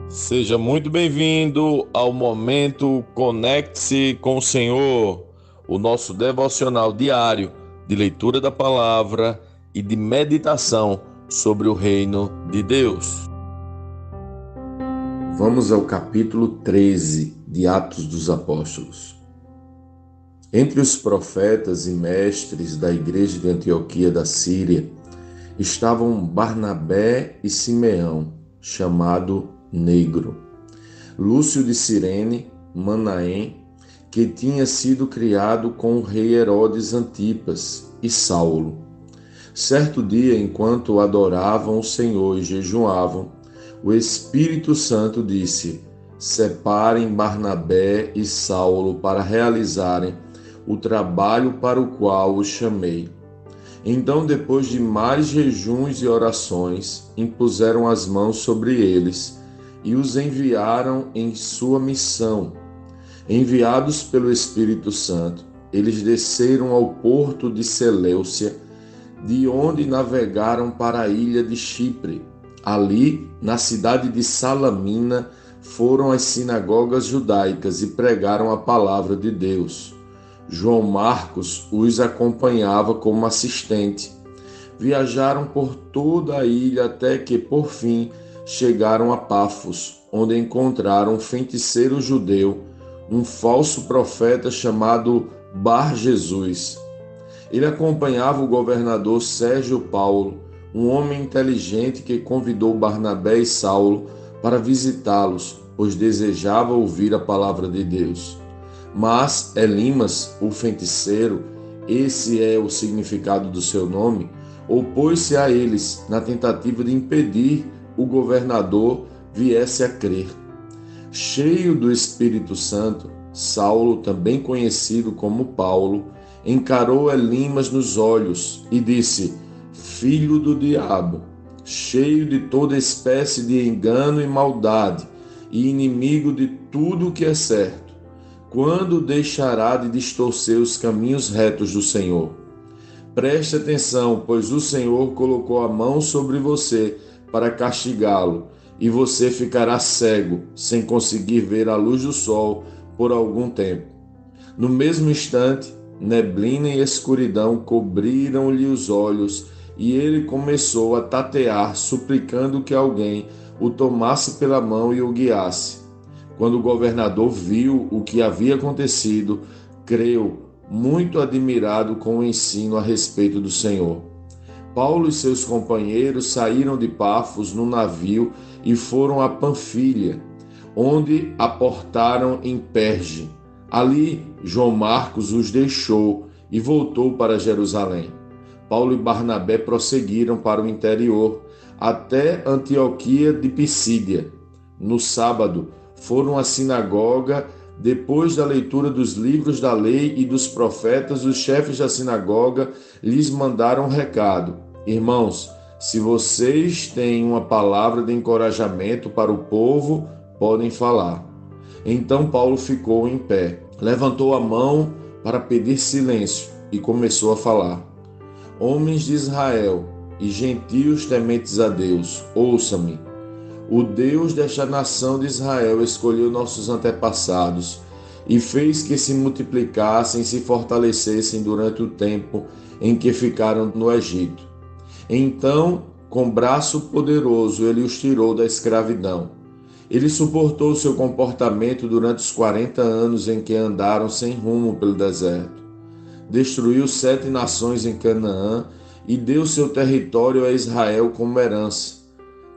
Seja muito bem-vindo ao momento Conecte-se com o Senhor, o nosso devocional diário de leitura da palavra e de meditação sobre o reino de Deus. Vamos ao capítulo 13 de Atos dos Apóstolos. Entre os profetas e mestres da igreja de Antioquia da Síria estavam Barnabé e Simeão, chamado Negro, Lúcio de Cirene, Manaém, que tinha sido criado com o rei Herodes Antipas, e Saulo. Certo dia, enquanto adoravam o Senhor e jejuavam, o Espírito Santo disse: separem Barnabé e Saulo para realizarem o trabalho para o qual os chamei. Então, depois de mais jejuns e orações, impuseram as mãos sobre eles e os enviaram em sua missão. Enviados pelo Espírito Santo, eles desceram ao porto de Seleucia, de onde navegaram para a ilha de Chipre. Ali, na cidade de Salamina, foram às sinagogas judaicas e pregaram a palavra de Deus. João Marcos os acompanhava como assistente. Viajaram por toda a ilha até que, por fim, chegaram a Pafos, onde encontraram um feiticeiro judeu, um falso profeta chamado Bar-Jesus. Ele acompanhava o governador Sérgio Paulo, um homem inteligente que convidou Barnabé e Saulo para visitá-los, pois desejava ouvir a palavra de Deus. Mas Elimas, o feiticeiro, esse é o significado do seu nome, opôs-se a eles na tentativa de impedir o governador viesse a crer. Cheio do Espírito Santo, Saulo, também conhecido como Paulo, encarou Elimas nos olhos e disse: filho do diabo, cheio de toda espécie de engano e maldade, e inimigo de tudo o que é certo, quando deixará de distorcer os caminhos retos do Senhor? Preste atenção, pois o Senhor colocou a mão sobre você para castigá-lo, e você ficará cego, sem conseguir ver a luz do sol por algum tempo. No mesmo instante, neblina e escuridão cobriram-lhe os olhos, e ele começou a tatear, suplicando que alguém o tomasse pela mão e o guiasse. Quando o governador viu o que havia acontecido, creu, muito admirado com o ensino a respeito do Senhor. Paulo e seus companheiros saíram de Pafos no navio e foram a Panfilha, onde aportaram em Perge. Ali, João Marcos os deixou e voltou para Jerusalém. Paulo e Barnabé prosseguiram para o interior, até Antioquia de Pisídia. No sábado, foram à sinagoga. Depois da leitura dos livros da lei e dos profetas, os chefes da sinagoga lhes mandaram um recado: irmãos, se vocês têm uma palavra de encorajamento para o povo, podem falar. Então Paulo ficou em pé, levantou a mão para pedir silêncio e começou a falar: homens de Israel e gentios tementes a Deus, ouçam-me. O Deus desta nação de Israel escolheu nossos antepassados e fez que se multiplicassem e se fortalecessem durante o tempo em que ficaram no Egito. Então, com braço poderoso, ele os tirou da escravidão. Ele suportou seu comportamento durante os 40 anos em que andaram sem rumo pelo deserto. Destruiu 7 nações em Canaã e deu seu território a Israel como herança.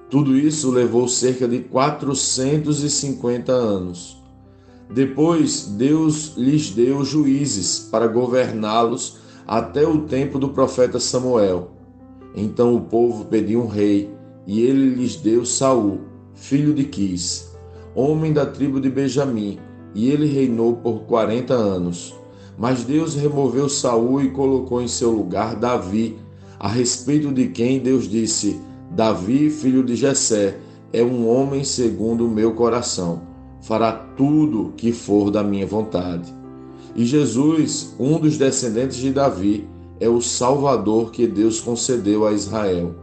Tudo isso levou cerca de 450 anos. Depois, Deus lhes deu juízes para governá-los até o tempo do profeta Samuel. Então o povo pediu um rei, e ele lhes deu Saul, filho de Quis, homem da tribo de Benjamim, e ele reinou por 40 anos. Mas Deus removeu Saul e colocou em seu lugar Davi, a respeito de quem Deus disse: Davi, filho de Jessé, é um homem segundo o meu coração. Fará tudo que for da minha vontade. E Jesus, um dos descendentes de Davi, é o Salvador que Deus concedeu a Israel,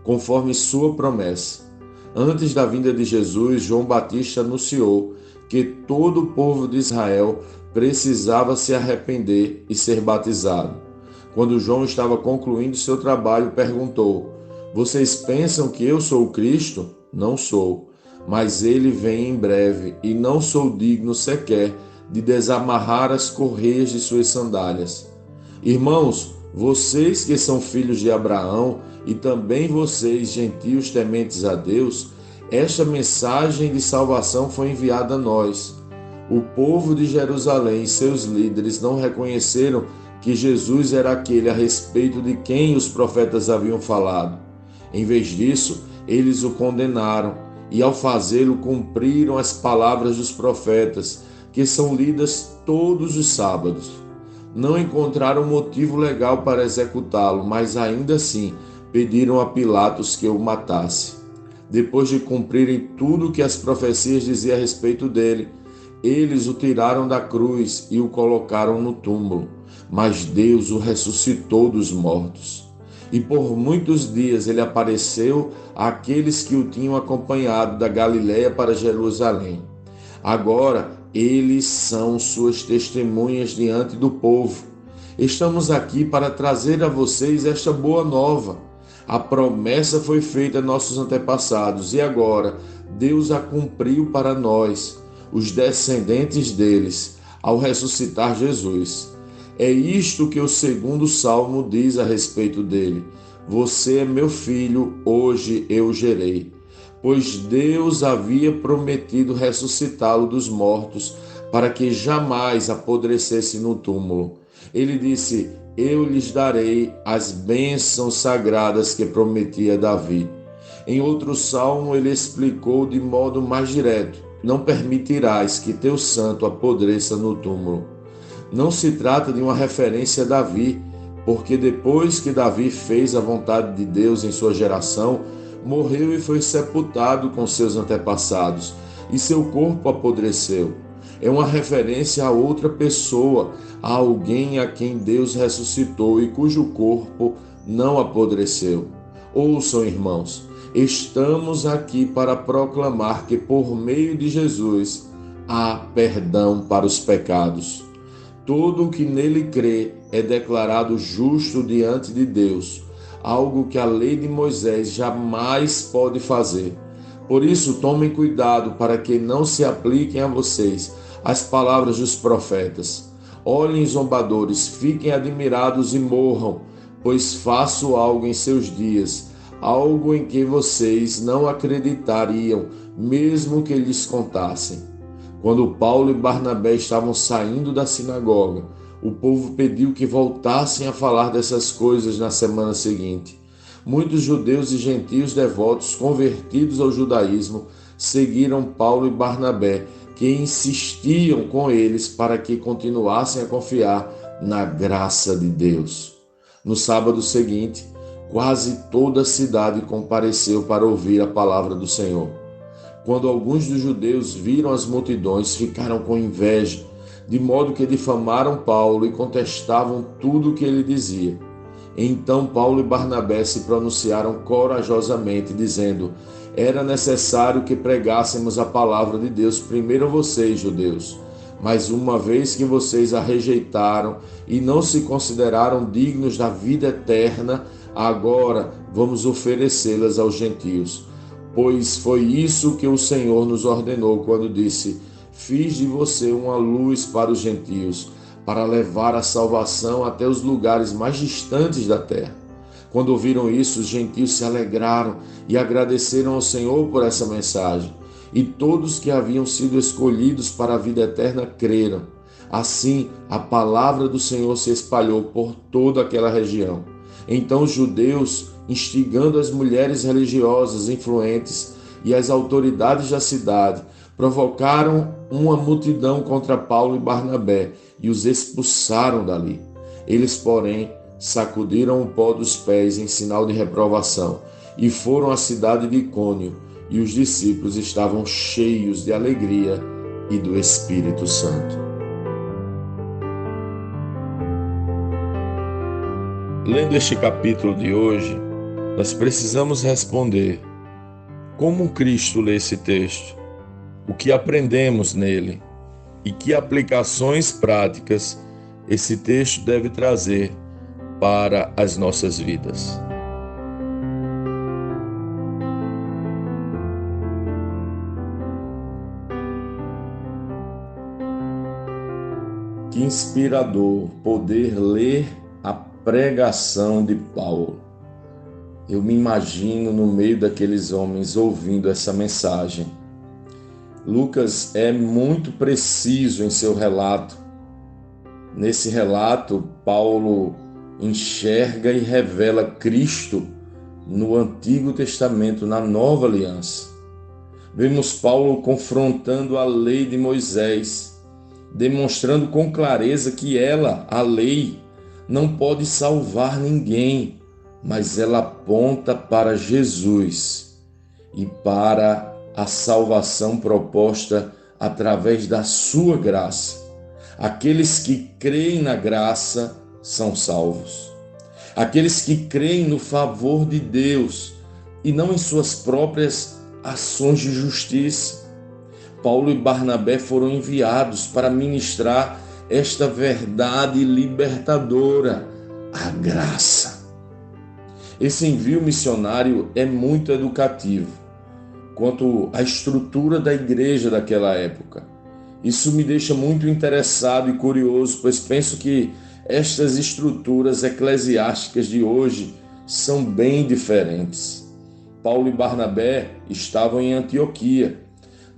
conforme sua promessa. Antes da vinda de Jesus, João Batista anunciou que todo o povo de Israel precisava se arrepender e ser batizado. Quando João estava concluindo seu trabalho, perguntou: Vocês pensam que eu sou o Cristo? Não sou, mas ele vem em breve e não sou digno sequer de desamarrar as correias de suas sandálias. Irmãos, vocês que são filhos de Abraão e também vocês, gentios tementes a Deus, esta mensagem de salvação foi enviada a nós. O povo de Jerusalém e seus líderes não reconheceram que Jesus era aquele a respeito de quem os profetas haviam falado. Em vez disso, eles o condenaram e, ao fazê-lo, cumpriram as palavras dos profetas, que são lidas todos os sábados. Não encontraram motivo legal para executá-lo, mas ainda assim pediram a Pilatos que o matasse. Depois de cumprirem tudo o que as profecias diziam a respeito dele, eles o tiraram da cruz e o colocaram no túmulo. Mas Deus o ressuscitou dos mortos. E por muitos dias ele apareceu àqueles que o tinham acompanhado da Galiléia para Jerusalém. Agora eles são suas testemunhas diante do povo. Estamos aqui para trazer a vocês esta boa nova. A promessa foi feita a nossos antepassados e agora Deus a cumpriu para nós, os descendentes deles, ao ressuscitar Jesus. É isto que o segundo salmo diz a respeito dele: Você é meu filho, hoje eu gerei. Pois Deus havia prometido ressuscitá-lo dos mortos, para que jamais apodrecesse no túmulo. Ele disse: Eu lhes darei as bênçãos sagradas que prometi a Davi. Em outro salmo, ele explicou de modo mais direto: Não permitirás que teu santo apodreça no túmulo. Não se trata de uma referência a Davi, porque depois que Davi fez a vontade de Deus em sua geração, morreu e foi sepultado com seus antepassados, e seu corpo apodreceu. É uma referência a outra pessoa, a alguém a quem Deus ressuscitou e cujo corpo não apodreceu. Ouçam, irmãos, estamos aqui para proclamar que por meio de Jesus há perdão para os pecados. Todo o que nele crê é declarado justo diante de Deus, algo que a lei de Moisés jamais pode fazer. Por isso, tomem cuidado para que não se apliquem a vocês as palavras dos profetas. Olhem, zombadores, fiquem admirados e morram, pois faço algo em seus dias, algo em que vocês não acreditariam, mesmo que lhes contassem. Quando Paulo e Barnabé estavam saindo da sinagoga, o povo pediu que voltassem a falar dessas coisas na semana seguinte. Muitos judeus e gentios devotos convertidos ao judaísmo seguiram Paulo e Barnabé, que insistiam com eles para que continuassem a confiar na graça de Deus. No sábado seguinte, quase toda a cidade compareceu para ouvir a palavra do Senhor. Quando alguns dos judeus viram as multidões, ficaram com inveja, de modo que difamaram Paulo e contestavam tudo o que ele dizia. Então Paulo e Barnabé se pronunciaram corajosamente, dizendo: Era necessário que pregássemos a palavra de Deus primeiro a vocês, judeus. Mas uma vez que vocês a rejeitaram e não se consideraram dignos da vida eterna, agora vamos oferecê-las aos gentios. Pois foi isso que o Senhor nos ordenou quando disse: Fiz de você uma luz para os gentios, para levar a salvação até os lugares mais distantes da terra. Quando ouviram isso, os gentios se alegraram e agradeceram ao Senhor por essa mensagem. E todos que haviam sido escolhidos para a vida eterna creram. Assim, a palavra do Senhor se espalhou por toda aquela região. Então os judeus, instigando as mulheres religiosas influentes e as autoridades da cidade, provocaram uma multidão contra Paulo e Barnabé e os expulsaram dali. Eles, porém, sacudiram o pó dos pés em sinal de reprovação e foram à cidade de Icônio, e os discípulos estavam cheios de alegria e do Espírito Santo. Lendo este capítulo de hoje, nós precisamos responder: como Cristo lê esse texto, o que aprendemos nele e que aplicações práticas esse texto deve trazer para as nossas vidas. Que inspirador poder ler a pregação de Paulo. Eu me imagino no meio daqueles homens ouvindo essa mensagem. Lucas é muito preciso em seu relato. Nesse relato, Paulo enxerga e revela Cristo no Antigo Testamento, na Nova Aliança. Vemos Paulo confrontando a lei de Moisés, demonstrando com clareza que ela, a lei, não pode salvar ninguém, mas ela aponta para Jesus e para a salvação proposta através da sua graça. Aqueles que creem na graça são salvos. Aqueles que creem no favor de Deus e não em suas próprias ações de justiça. Paulo e Barnabé foram enviados para ministrar esta verdade libertadora, a graça. Esse envio missionário é muito educativo quanto à estrutura da igreja daquela época. Isso me deixa muito interessado e curioso, pois penso que estas estruturas eclesiásticas de hoje são bem diferentes. Paulo e Barnabé estavam em Antioquia.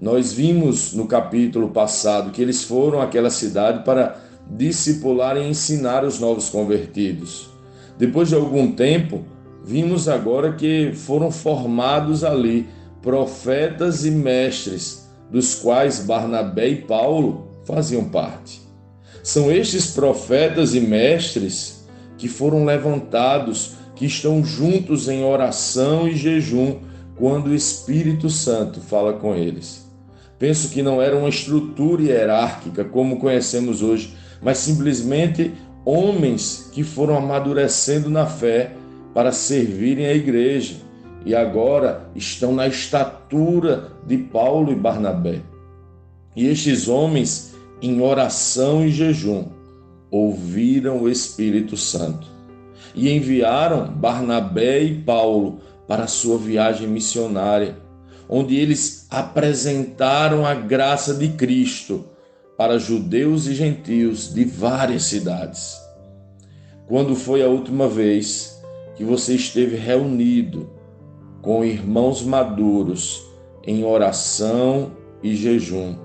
Nós vimos no capítulo passado que eles foram àquela cidade para discipular e ensinar os novos convertidos. Depois de algum tempo, vimos agora que foram formados ali profetas e mestres, dos quais Barnabé e Paulo faziam parte. São estes profetas e mestres que foram levantados, que estão juntos em oração e jejum quando o Espírito Santo fala com eles. Penso que não era uma estrutura hierárquica como conhecemos hoje, mas simplesmente homens que foram amadurecendo na fé para servirem a igreja e agora estão na estatura de Paulo e Barnabé. E estes homens, em oração e jejum, ouviram o Espírito Santo e enviaram Barnabé e Paulo para a sua viagem missionária, onde eles apresentaram a graça de Cristo para judeus e gentios de várias cidades. Quando foi a última vez que você esteve reunido com irmãos maduros em oração e jejum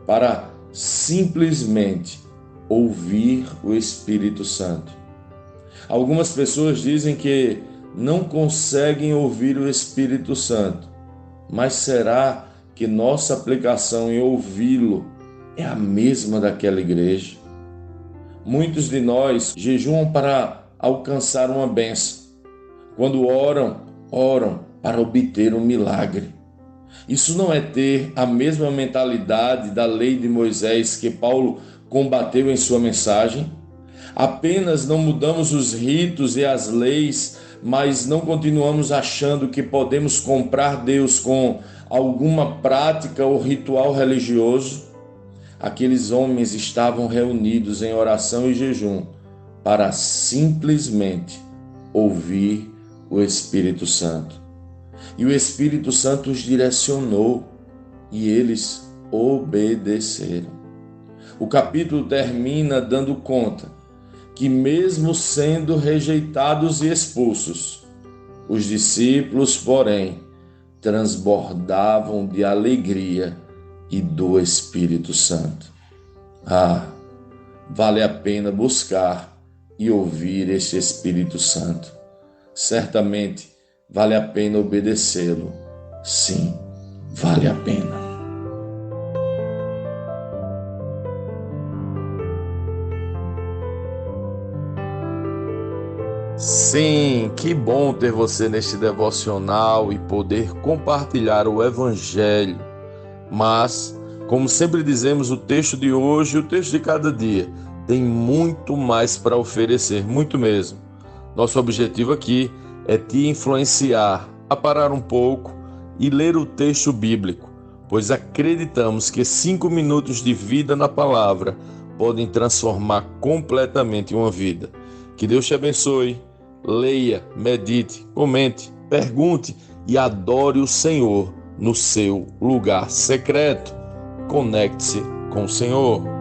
para simplesmente ouvir o Espírito Santo? Algumas pessoas dizem que não conseguem ouvir o Espírito Santo, mas será que nossa aplicação em ouvi-lo é a mesma daquela igreja? Muitos de nós jejuam para alcançar uma bênção. Quando oram para obter um milagre. Isso não é ter a mesma mentalidade da lei de Moisés que Paulo combateu em sua mensagem? Apenas não mudamos os ritos e as leis, mas não continuamos achando que podemos comprar Deus com alguma prática ou ritual religioso? Aqueles homens estavam reunidos em oração e jejum para simplesmente ouvir o Espírito Santo. E o Espírito Santo os direcionou e eles obedeceram. O capítulo termina dando conta que, mesmo sendo rejeitados e expulsos, os discípulos, porém, transbordavam de alegria e do Espírito Santo. Vale a pena buscar e ouvir este Espírito Santo. Certamente vale a pena obedecê-lo. Sim, vale a pena. Sim, que bom ter você neste devocional e poder compartilhar o Evangelho. Mas, como sempre dizemos, o texto de hoje e o texto de cada dia tem muito mais para oferecer, muito mesmo. Nosso objetivo aqui é te influenciar a parar um pouco e ler o texto bíblico, pois acreditamos que 5 minutos de vida na palavra podem transformar completamente uma vida. Que Deus te abençoe. Leia, medite, comente, pergunte e adore o Senhor no seu lugar secreto. Conecte-se com o Senhor.